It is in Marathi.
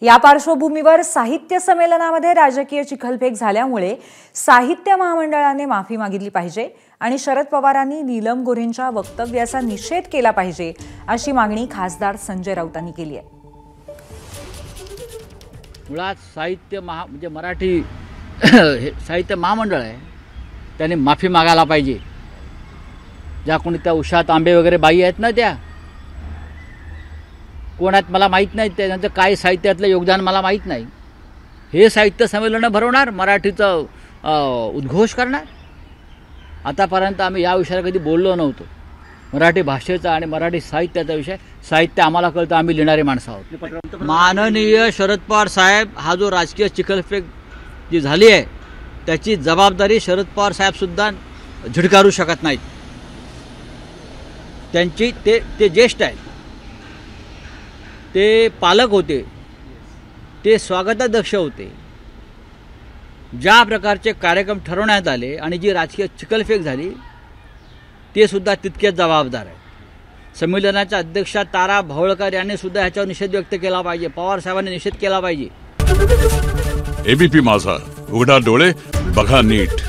या पार्श्वभूमीवर साहित्य संमेलनामध्ये राजकीय चिखलफेक झाल्यामुळे साहित्य महामंडळाने माफी मागितली पाहिजे आणि शरद पवारांनी नीलम गोऱ्हेंच्या वक्तव्याचा निषेध केला पाहिजे अशी मागणी खासदार संजय राऊतांनी केली आहे। मुळात साहित्य म्हणजे मराठी साहित्य महामंडळ आहे, त्याने माफी मागायला पाहिजे। ज्या कोणी त्या उषा तांबे वगैरे बाई आहेत ना, त्या कोण आहेत मला माहीत नाही, त्यांचं काय साहित्यातलं योगदान मला माहीत नाही। हे साहित्य संमेलन भरवणार, मराठीचं उद्घोष करणार। आतापर्यंत आम्ही या विषयावर कधी बोललो नव्हतो। मराठी भाषेचा आणि मराठी साहित्याचा विषय, साहित्य आम्हाला कळतं, आम्ही लिहिणारे माणसं आहोत। माननीय शरद पवार साहेब, हा जो राजकीय चिखलफेक जी झाली आहे त्याची जबाबदारी शरद पवार साहेबसुद्धा झिडकारू शकत नाहीत। त्यांची ते ज्येष्ठ आहेत, ते पालक होते, ते स्वागताध्यक्ष होते। ज्या प्रकारचे कार्यक्रम ठरवण्यात आले आणि जी राजकीय चिखलफेक झाली ते सुद्धा तितकेच जबाबदार आहे। संमेलनाच्या अध्यक्षा तारा भवळकर यांनी सुद्धा ह्याच्यावर निषेध व्यक्त केला पाहिजे, पवार साहेबांनी निषेध केला पाहिजे। एबीपी माझा, उघडा डोळे बघा नीट।